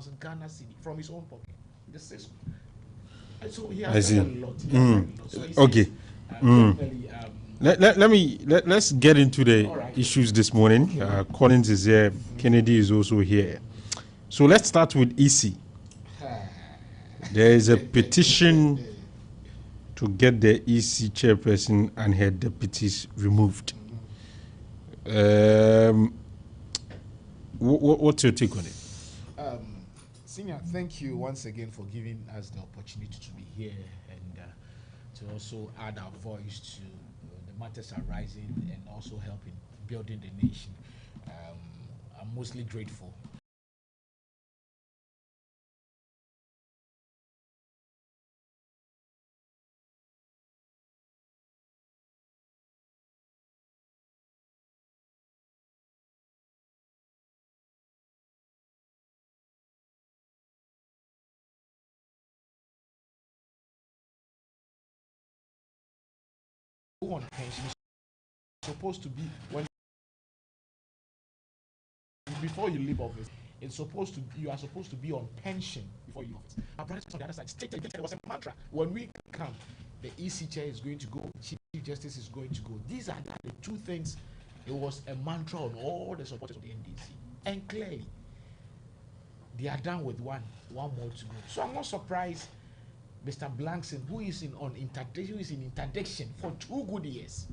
100,000 Ghana cedi from his own pocket. So he has done a lot. So okay. Says, Let's get into the issues this morning. Collins is here. Kennedy is also here. So let's start with EC. There is a petition to get the EC chairperson and her deputies removed. What's your take on it? Senior, thank you once again for giving us the opportunity to be here and to also add our voice to the matters arising and also helping building the nation. I'm mostly grateful. On pension is supposed to be when before you leave office. You are supposed to be on pension before you leave office. Our brothers on the other side stated it was a mantra. When we come, the EC chair is going to go, Chief Justice is going to go. These are the two things. It was a mantra on all the supporters of the NDC, and clearly they are done with one more to go. So I'm not surprised. Mr. Blankson, who is in interdiction for 2 good years.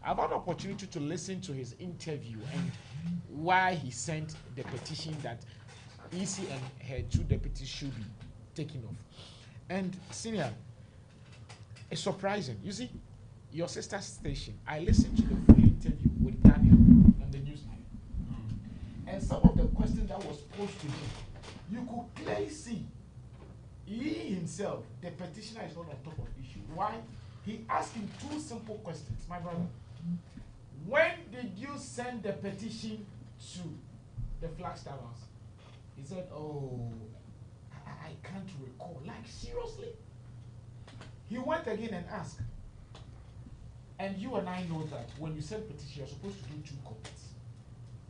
I've had the opportunity to listen to his interview and why he sent the petition that EC and her 2 deputies should be taken off. And senior, it's surprising. You see, your sister station, I listened to the full interview with Daniel on the news. And some of the questions that was posed to him, you could clearly see he himself, the petitioner, is not on top of the issue. Why? He asked him 2 simple questions. My brother, when did you send the petition to the Flagstaff House? He said, oh, I can't recall. Like, seriously? He went again and asked. And you and I know that when you send petition, you're supposed to do 2 copies.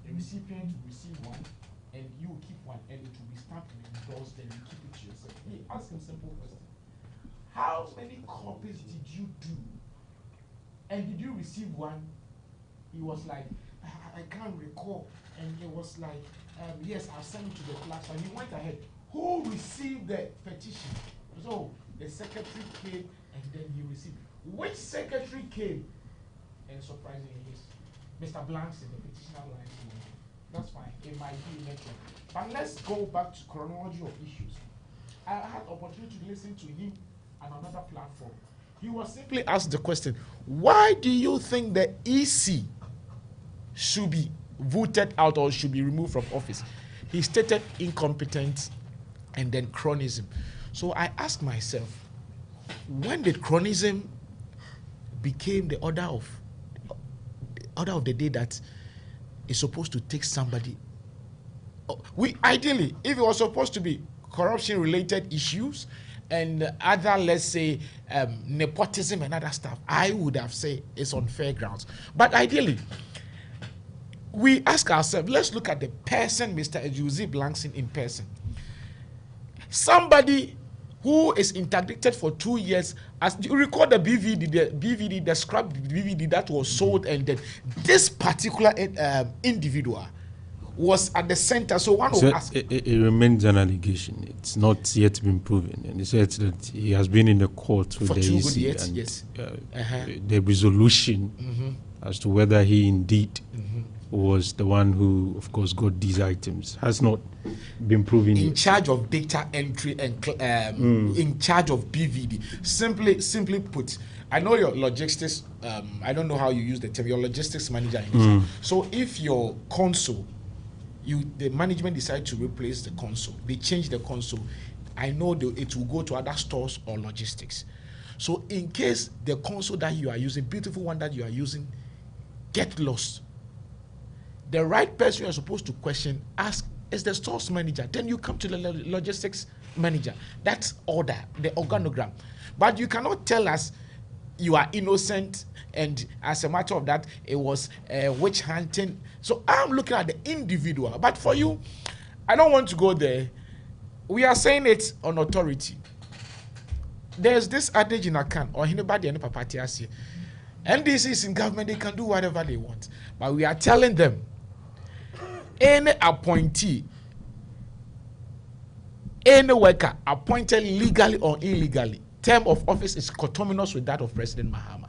The recipient will receive one, and you will keep one, and it will be stamped and endorsed, and you keep it to yourself. He asked him a simple question. How many copies did you do? And did you receive one? He was like, I can't recall. And he was like, yes, I'll send it to the class. And he went ahead. Who received the petition? So the secretary came and then he received. Which secretary came? And surprisingly, yes, Mr. Blankson, the petitioner line. That's fine. It might be next one. But let's go back to chronology of issues. I had opportunity to listen to him on another platform. He was simply asked the question, why do you think the EC should be voted out or should be removed from office? He stated incompetence and then chronism. So I asked myself, when did chronism became the order of the day that is supposed to take somebody? Ideally, if it was supposed to be corruption-related issues and other, let's say, nepotism and other stuff, I would have said it's on fair grounds. But ideally, we ask ourselves, let's look at the person, Mr. Ejiozi Blankson in person. Somebody who is interdicted for 2 years, as you recall the BVD, the scrap BVD that was sold, and then this particular individual was at the center. So one will ask. It remains an allegation. It's not yet been proven. And he said that he has been in the court with for the 2 EC good years, and yes. The resolution as to whether he indeed was the one who, of course, got these items has not been proven. In charge of data entry and in charge of BVD. Simply put, I know your logistics. I don't know how you use the term. Your logistics manager. So if your console, the management decide to replace the console, they change the console. I know it will go to other stores or logistics. So in case the console that you are using, beautiful one that you are using, get lost, the right person you are supposed to question, ask, is the stores manager. Then you come to the logistics manager. That's order, the organogram. But you cannot tell us you are innocent, and as a matter of that, it was witch hunting. So I'm looking at the individual. But for you, I don't want to go there. we are saying it on authority. There's this adage in Akan or anybody any papatiasi. NDC is in government, they can do whatever they want. But we are telling them any appointee, any worker appointed legally or illegally, term of office is coterminous with that of President Mahama.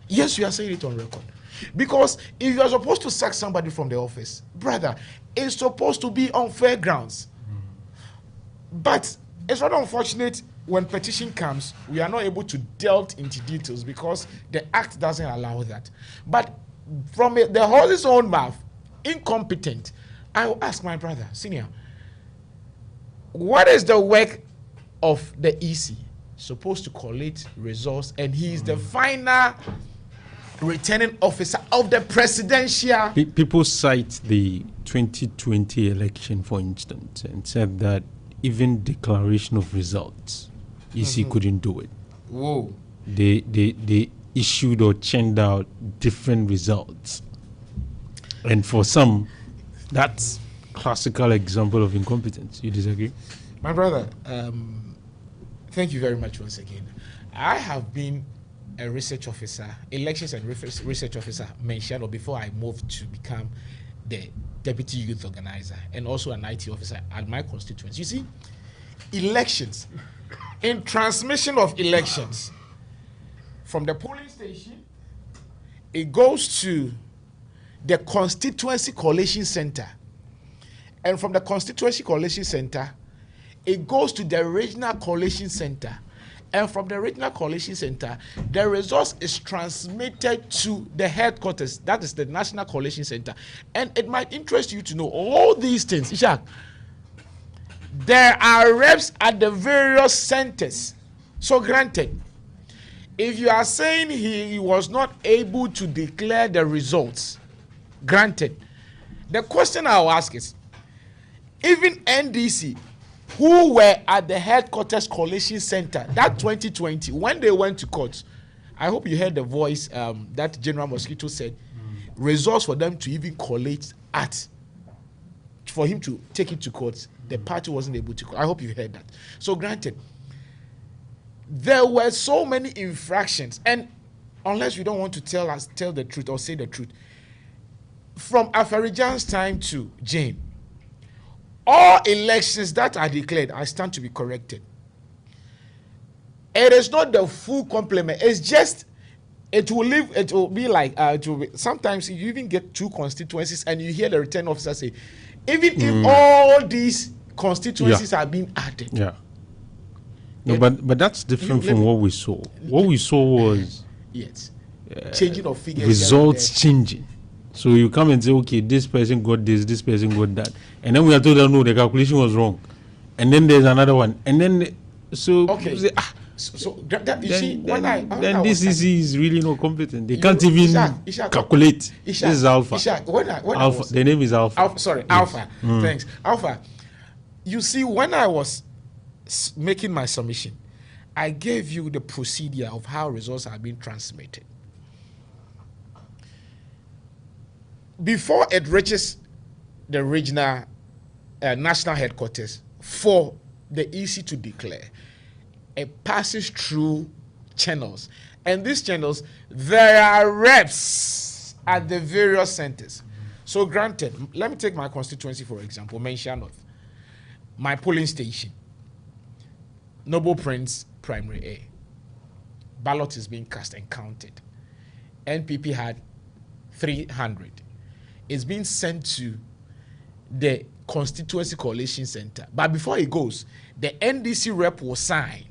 Yes, we are saying it on record. Because if you are supposed to sack somebody from the office, brother, it's supposed to be on fair grounds. But it's rather unfortunate when petition comes, we are not able to delve into details because the act doesn't allow that. But from the horse's own mouth, incompetent, I will ask my brother, senior, what is the work of the EC? Supposed to collate results, and he is the final returning officer of the presidential. People cite the 2020 election, for instance, and said that even declaration of results, EC couldn't do it. Whoa. They issued or churned out different results. And for some, that's classical example of incompetence. You disagree? My brother, thank you very much once again. I have been a research officer, elections and research officer mentioned, or before I moved to become the deputy youth organizer and also an IT officer at my constituency. You see, elections, in transmission of elections, from the polling station, it goes to the constituency collation center. And from the constituency collation center, it goes to the regional collation center. And from the regional collation center, the results is transmitted to the headquarters. That is the National Collation Center. And it might interest you to know all these things. Ishak, there are reps at the various centers. So granted, if you are saying he was not able to declare the results, granted, the question I'll ask is, even NDC, who were at the headquarters collation center that 2020 when they went to court, I hope you heard the voice that General Mosquito said, results for them to even collate at, for him to take it to court, the party wasn't able to. I hope you heard that. So granted, there were so many infractions, and unless you don't want to tell the truth or say the truth, from Afarijan's time to Jane, all elections that are declared, I stand to be corrected. It is not the full complement. It's just, it will be like, sometimes you even get two constituencies and you hear the return officer say, even if all these constituencies are being added. Yeah. No, but that's different from what we saw. What we saw was yes, changing of figures. Results changing. So you come and say, okay, this person got this person got that. And then we are told that no, the calculation was wrong. And then there's another one. And then, so, okay. Say, then this is really not competent. They can't even calculate. This is Alfa. Alfa. The name is Alfa. Yes. Alfa. Thanks. Alfa. You see, when I was making my submission, I gave you the procedure of how results are being transmitted. Before it reaches the regional national headquarters for the EC to declare, it passes through channels. And these channels, there are reps at the various centers. So granted, let me take my constituency, for example, Mention North. My polling station, Noble Prince Primary A. Ballot is being cast and counted. NPP had 300. It's being sent to the constituency collation center. But before it goes, the NDC rep will sign.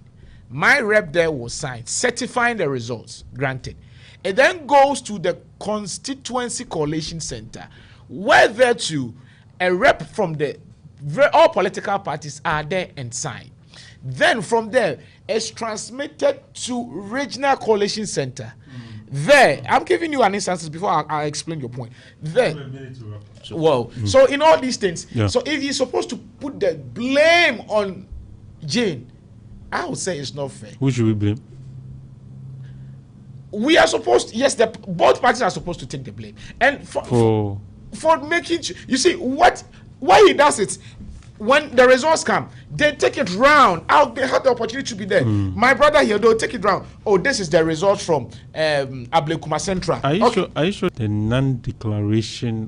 My rep there will sign, certifying the results, granted. It then goes to the constituency collation center, where there too, a rep from all political parties are there and sign. Then from there, it's transmitted to regional collation center. There, I'm giving you an instance before I explain your point. There, so in all these things, so if you're supposed to put the blame on Jane, I would say it's not fair. Who should we blame? We are supposed, yes, both parties are supposed to take the blame. And for making, you see, why he does it, when the results come, they take it round. They have the opportunity to be there. My brother here, they'll take it round. Oh, this is the result from Ablekuma Central. Are you sure the non-declaration